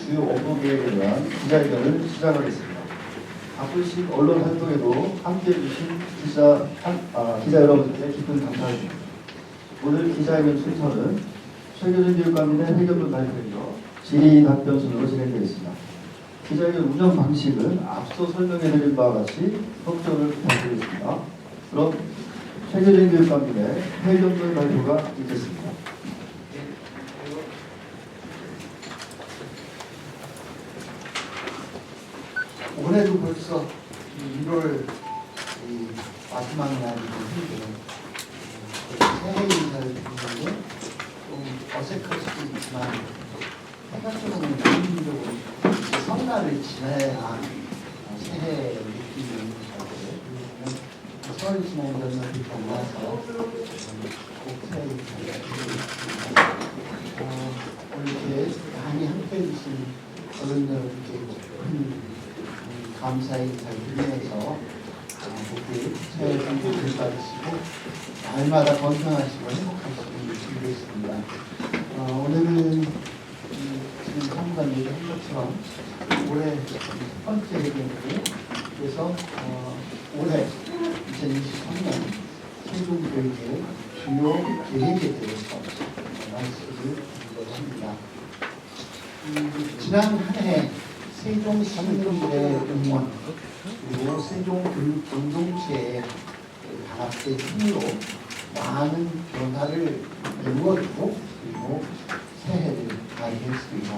주요 업무 계획에 대한 기자회견을 시작하겠습니다. 바쁘신 언론 활동에도 함께해 주신 기자 여러분께 깊은 감사드립니다. 오늘 기자회견 순서는 최규진 교육감의 회견문 발표이며 질의 답변 순으로 진행되겠습니다. 기자회견 운영 방식은 앞서 설명해드린 바와 같이 협조를 부탁드리겠습니다. 그럼 최규진 교육감의 회견문 발표가 있겠습니다. 올해도 벌써 1월 마지막 날이고 새해 인사를 드리는데 좀 어색할 수도 있지만 생각해보면 개인적으로 설날을 지나야 새해 느낌이 있는 것 같아요. 설 지나는 것을 만나서 꼭 새해 인사를 드리겠습니다. 오늘 이렇게 많이 함께해 주신 어른 여러분께 감사의 인사를 드리면서 모두 새해 복 들 받으시고 날마다 건강하시고 행복하시길 빌겠습니다. 오늘은 지금 사무관 얘기한 것처럼 올해 첫 번째 회견이고 그래서 올해 2023년 세종교육의 주요 계획에 대해서 말씀을 드리려고 합니다. 지난 한 해 세종 시민들의 응원 그리고 세종 교육 공동체의 단합된 힘으로 많은 변화를 이루어지고 그리고 새해를 맞이했습니다.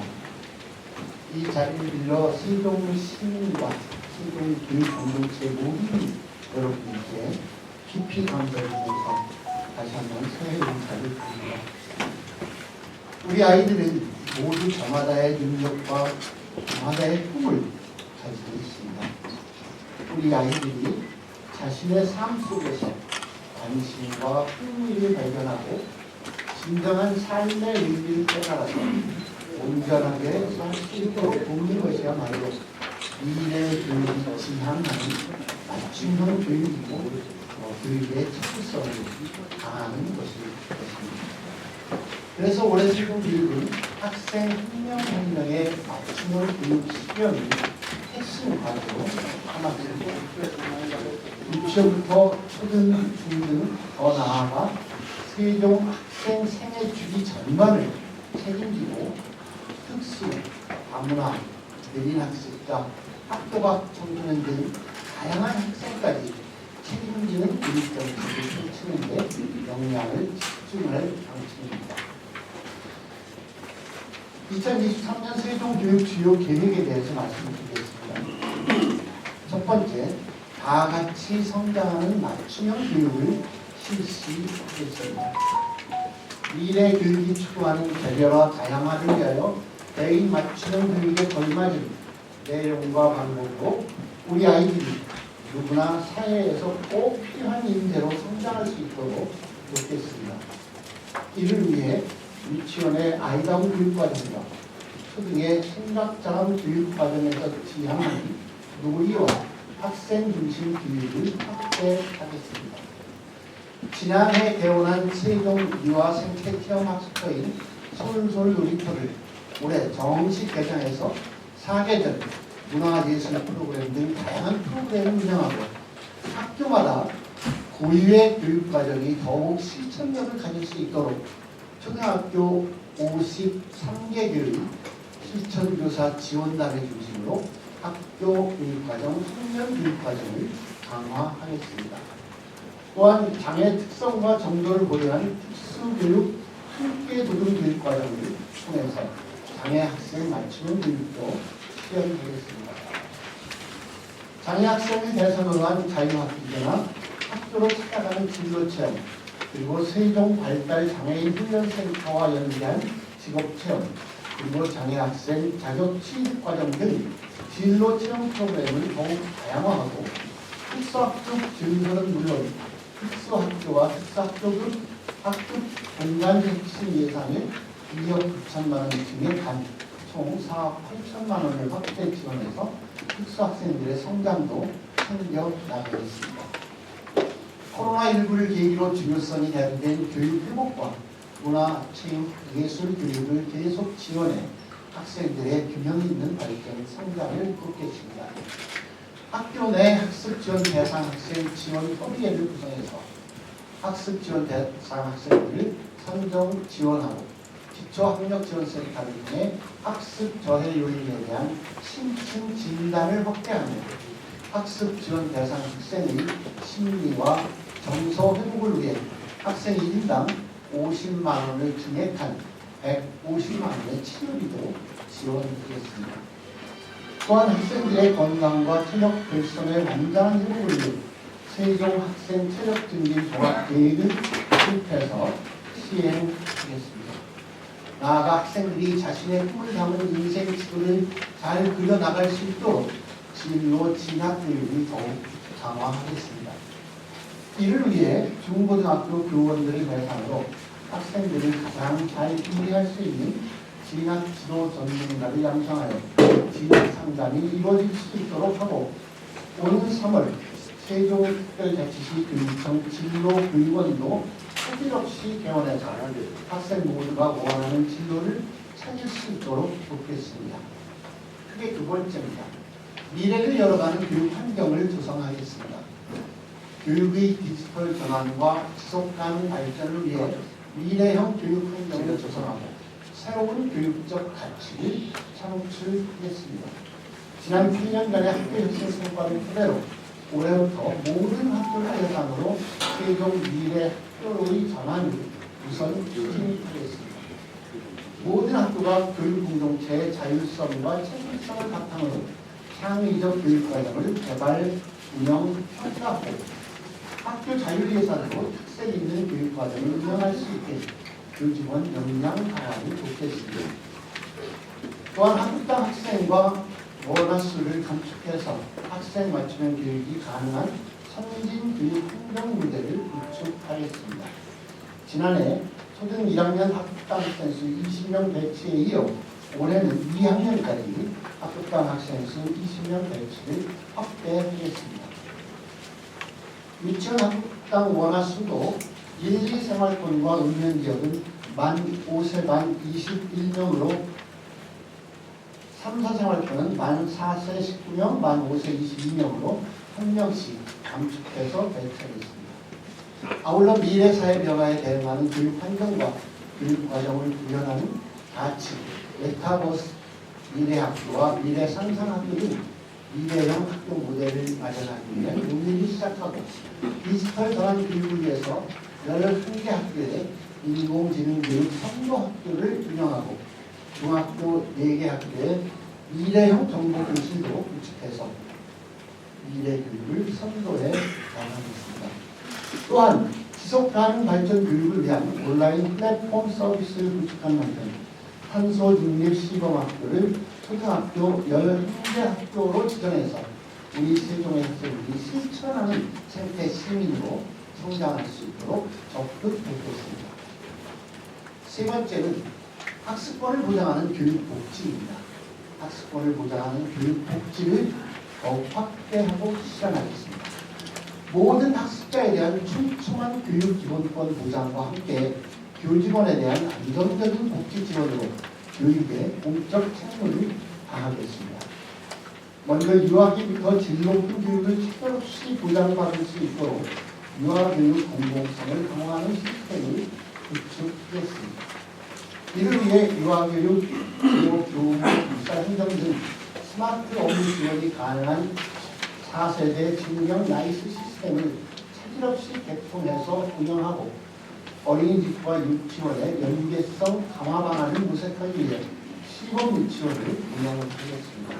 이 자리를 빌려 세종 시민과 세종 교육 공동체 모든 여러분께 깊이 감사드리면서 다시 한번 새해 인사를 드립니다. 우리 아이들은 모두 저마다의 능력과 저마다의 꿈을 가지고 있습니다. 우리 아이들이 자신의 삶 속에서 관심과 흥미를 발견하고 진정한 삶의 의미를 깨달아서 온전하게 살 수 있도록 돕는 것이야말로 미래 교육이 지향하는 맞춤형 교육이고 교육의 특수성을 강화하는 것입니다. 그래서 올해 세종 교육은 학생 1명 1명의 맞춤형 교육 실현이 핵심 과제로 삼았습니다. 유치원부터 초등, 중등, 더 나아가 세종 학생 생애 주기 전반을 책임지고 특수, 다문화, 내린 학습자, 학교 밖 청소년 등 다양한 학생까지 책임지는 교육 정책을 펼치는 데 역량을 집중할 방침입니다. 2023년 세종교육 주요 계획에 대해서 말씀드리겠습니다. 첫 번째, 다 같이 성장하는 맞춤형 교육을 실시하겠습니다. 미래 교육이 추구하는 개별화 다양화를 위하여 개인 맞춤형 교육에 걸맞은 내용과 방법으로 우리 아이들이 누구나 사회에서 꼭 필요한 인재로 성장할 수 있도록 돕겠습니다. 이를 위해 유치원의 아이다운 교육과정과 초등의 생각자람 교육과정에서 지향하는 놀이와 학생 중심 교육을 확대하겠습니다. 지난해 개원한 세종 유아 생태 체험 학습터인 솔솔 놀이터를 올해 정식 개장해서 4계절 문화예술 프로그램 등 다양한 프로그램을 운영하고 학교마다 고유의 교육과정이 더욱 실천력을 가질 수 있도록 초등학교 53개교의 실천교사 지원단을 중심으로 학교 교육과정, 청년 교육과정을 강화하겠습니다. 또한 장애 특성과 정도를 고려한 특수교육 함께 도등 교육과정을 통해서 장애 학생 맞춤형 교육도 시행하겠습니다. 장애 학생을 대상으로 한 자유학기제나 학교로 찾아가는 진로체험, 그리고 세종 발달 장애인 훈련센터와 연계한 직업체험, 그리고 장애학생 자격 취득 과정 등 진로 체험 프로그램을 더욱 다양화하고 특수학급 증설은 물론 특수학교와 특수학교급 학급 공간 핵심 예산을 2억 9천만 원 등의 총 4억 8천만 원을 확대 지원해서 특수학생들의 성장도 챙겨 나가겠습니다. 코로나19를 계기로 중요성이 대두된 교육 회복과 문화, 체육, 예술 교육을 계속 지원해 학생들의 균형 있는 발전, 성장을 돕겠습니다. 학교 내 학습 지원 대상 학생 지원 협의회를 구성해서 학습 지원 대상 학생들을 선정 지원하고 기초학력지원센터를 통해 학습 저해 요인에 대한 심층 진단을 확대하며 학습 지원 대상 학생의 심리와 정서 회복을 위해 학생 1인당 50만 원을 증액한 150만 원의 치료비도 지원드리겠습니다. 또한 학생들의 건강과 체력 결성의 완전한 회복을 위해 세종 학생 체력 증진 종합 계획을 수립해서 시행하겠습니다. 나아가 학생들이 자신의 꿈을 담은 인생 지도를 잘 그려나갈 수 있도록 진로 진학 교육을 더욱 강화하겠습니다. 이를 위해 중고등학교 교원들의 대상으로 학생들을 가장 잘 준비할 수 있는 진학 지도 전문가를 양성하여 진학 상담이 이루어질 수 있도록 하고, 오는 3월 세종특별자치시 교육청 진로교육원도 차질 없이 개원해서 학생 모두가 원하는 진로를 찾을 수 있도록 돕겠습니다. 그게 두 번째입니다. 미래를 열어가는 교육 환경을 조성하겠습니다. 교육의 디지털 전환과 지속가능 발전을 위해 미래형 교육 환경을 조성하고 새로운 교육적 가치를 창출하겠습니다. 지난 8년간의 학교 혁신 성과를 토대로 올해부터 모든 학교를 대상으로 세종 미래 학교로의 전환을 우선 추진하겠습니다. 모든 학교가 교육 공동체의 자율성과 책임성을 바탕으로 창의적 교육 과정을 개발, 운영, 평가하고 학교 자율 예산으로 특색 있는 교육 과정을 운영할 수 있게 교직원 역량 강화를 돕겠습니다. 또한 학급당 학생과 원화수를 감축해서 학생 맞춤형 교육이 가능한 선진 교육 환경 모델을 구축하겠습니다. 지난해 초등 1학년 학급당 학생 수 20명 배치에 이어 올해는 2학년까지 학급당 학생 수 20명 배치를 확대하겠습니다. 유치원 학급당 원화 수도 1, 2 생활권과 읍면 지역은 만 5세 만 21명으로 3, 4 생활권은 만 4세 19명, 만 5세 22명으로 1명씩 감축해서 배치하겠습니다. 아울러 미래 사회 변화에 대응하는 교육 환경과 교육 과정을 구현하는 가치, 메타버스 미래학교와 미래상상학교 등 미래형 학교 모델을 마련하기 위해 논의를 시작하고 디지털 전환 교육을 위해서 11개 학교에 인공지능 교육 선도학교를 운영하고 중학교 4개 학교에 미래형 정보교실도 구축해서 미래 교육을 선도해 나가겠습니다. 또한 지속가능 발전 교육을 위한 온라인 플랫폼 서비스를 구축한 만큼 탄소 중립 시범학교를 초등학교 11개 학교로 지정해서 우리 세종의 학생들이 실천하는 생태 시민으로 성장할 수 있도록 적극하겠습니다. 세 번째는 학습권을 보장하는 교육복지입니다. 학습권을 보장하는 교육복지를 더욱 확대하고 실현하겠습니다. 모든 학습자에 대한 촘촘한 교육기본권 보장과 함께 교직원에 대한 안정적인 복지 지원으로 교육에 공적 책무를 다하겠습니다. 먼저 유아기부터 질 높은 교육을 특별 없이 보장받을 수 있도록 유아교육 공공성을 강화하는 시스템을 구축하겠습니다. 이를 위해 유아교육, 교육, 교사 행정 등 스마트 업무 지원이 가능한 4세대 진경 나이스 시스템을 차질 없이 개통해서 운영하고 어린이집과 유치원의 연계성 강화 방안을 모색하기 위해 시범 유치원을 운영하겠습니다.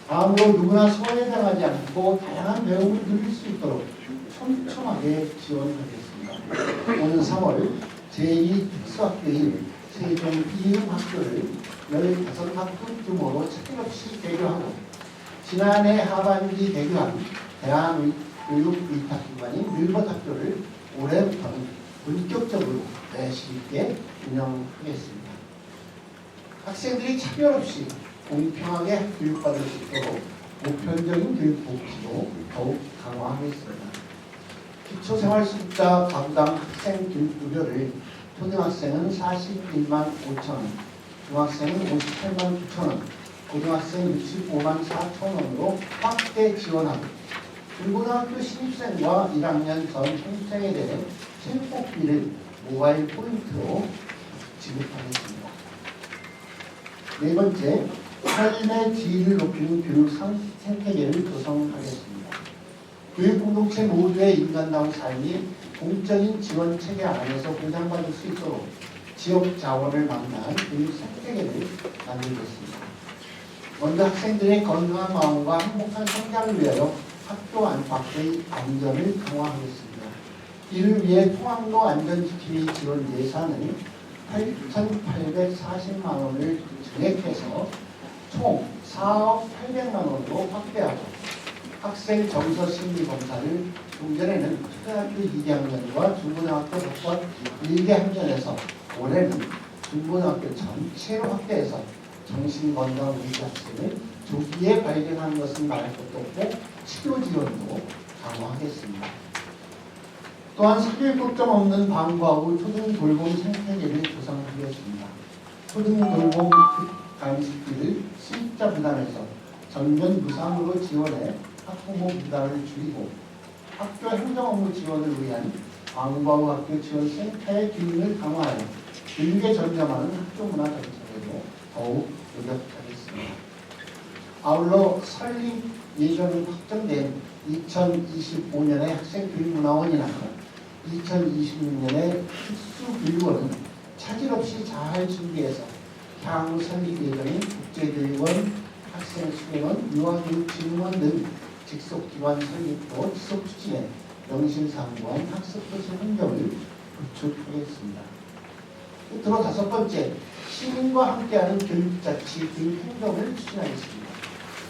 다음으로 누구나 소외당하지 않고 다양한 배움을 누릴 수 있도록 촘촘하게 지원하겠습니다. 오는 3월 제2특수학교인 세종 이음학교를 15학급 규모로 차질 없이 개교하고 지난해 하반기 개교한 대한교육위탁기관인 밀버학교를 올해부터는 본격적으로 내실 있게 운영하겠습니다. 학생들이 차별 없이 공평하게 교육받을 수 있도록 보편적인 교육 복지도 더욱 강화하겠습니다. 기초생활수급자 가구당 학생 교육급여를 초등학생은 41만 5천 원, 중학생은 58만 9천 원, 고등학생 65만 4천 원으로 확대 지원하고 중고등학교 신입생과 1학년 전 신입생에 대해 체육복비를 모바일 포인트로 지급하겠습니다. 네 번째, 삶의 질을 높이는 교육 생태계를 조성하겠습니다. 교육 공동체 모두의 인간다운 삶이 공적인 지원 체계 안에서 보장받을 수 있도록 지역 자원을 만난 교육 생태계를 만들겠습니다. 먼저 학생들의 건강한 마음과 행복한 성장을 위하여 학교 밖의 안전을 강화하겠습니다. 이를 위해 통학로 안전지킴이 지원 예산을 8,840만 원을 증액해서 총 4억 800만 원으로 확대하고 학생 정서 심리 검사를 종전에는 초등학교 2학년과 중고등학교 복권 1개 학년에서 올해는 중고등학교 전체로 확대해서 정신건강 의지 학생을 조기에 발견하는 것은 말할 것도 없고 치료 지원도 강화하겠습니다. 또한 사교육 걱정 없는 방과 후 초등돌봄 생태계를 조성하겠습니다. 초등돌봄 간식비를 수입자 부담에서 전면 무상으로 지원해 학부모 부담을 줄이고 학교 행정업무 지원을 위한 방과 후 학교 지원 센터의 기능을 강화하여 교육에 전념하는 학교 문화 정책에도 더욱 노력하겠습니다. 아울러 설립 예정이 확정된 2025년의 학생교육문화원이나 2026년의 특수교육원은 차질 없이 잘 준비해서 향후 설립 예정인 국제교육원, 학생수련원, 유아교육진흥원 등 직속기관 설립도 지속 추진해 명실상부한 학습도시 환경을 구축하겠습니다. 끝으로 다섯 번째, 시민과 함께하는 교육자치, 교육행정을 추진하겠습니다.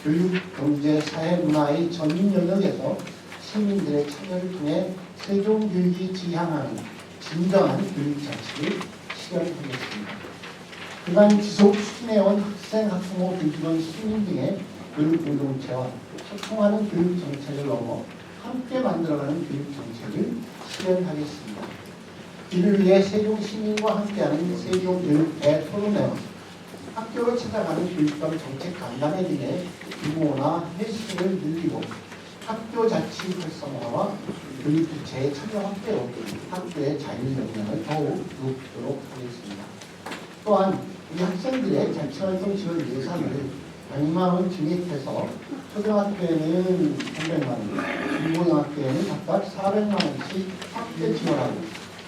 교육, 경제, 사회, 문화의 전 영역에서 시민들의 참여를 통해 세종교육이 지향하는 진정한 교육자치를 실현하겠습니다. 그간 지속 추진해온 학생, 학부모, 교직원, 시민 등의 교육공동체와 소통하는 교육정책을 넘어 함께 만들어가는 교육정책을 실현하겠습니다. 이를 위해 세종시민과 함께하는 세종교육 대토론회와 학교로 찾아가는 교육감 정책 간담회 등의 규모나 횟수를 늘리고 학교 자치 활성화와 교육 주체의 참여 확대로 학교의 자율 역량을 더욱 높이도록 하겠습니다. 또한 이 학생들의 자치활동 지원 예산을 100만 원 증액해서 초등학교에는 300만 원, 중고등학교에는 각각 400만 원씩 확대 지원하고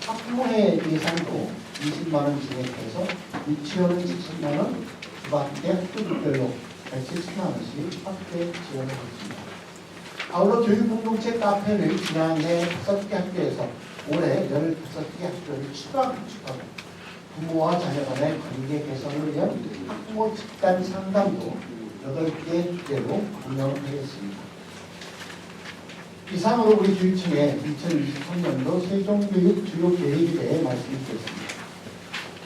학부모회 예산도 20만 원 증액해서 유치원은 70만 원, 주밖에 학교별로 170만 원씩 확대 지원하겠습니다. 아울러 교육공동체 카페를 지난해 5개 학교에서 올해 15개 학교를 추가 구축하고 부모와 자녀 간의 관계 개선을 위한 학부모 집단 상담도 8개 주제로 운영하겠습니다. 이상으로 우리 교육청의 2023년도 세종교육 주요 계획에 대해 말씀드렸습니다.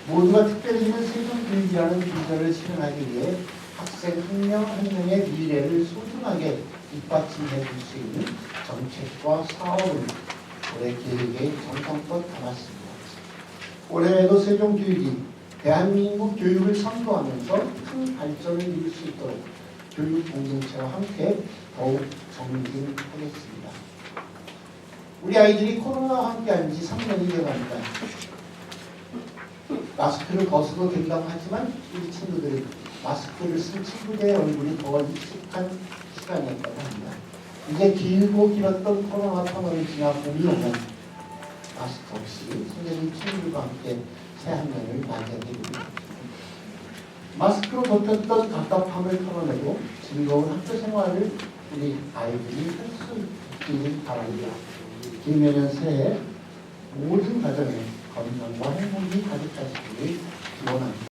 모두가 특별해지는 세종교육이라는 비전을 실현하기 위해 학생 한 명 한 명의 미래를 소중하게 뒷받침해 줄 수 있는 정책과 사업을 올해 계획에 정성껏 담았습니다. 올해에도 세종교육이 대한민국 교육을 선도하면서 큰 발전을 이룰 수 있도록 교육 공동체와 함께 더욱 정진하겠습니다. 우리 아이들이 코로나와 함께한 지 3년이 되어갑니다. 마스크를 벗어도 된다고 하지만 우리 친구들이 마스크를 쓴 친구들의 얼굴이 더 익숙한 시간이었다고 합니다. 이제 길고 길었던 코로나 터널을 지나 봄이 오면 마스크 없이 선생님 친구들과 함께 새 한 년을 맞이하게 됩니다. 마스크로 버텼던 답답함을 털어내고 즐거운 학교 생활을 우리 아이들이 할 수 있기를 바랍니다. 김내년 새해 모든 가정에 건강과 행복이 가득하시기를 기원합니다.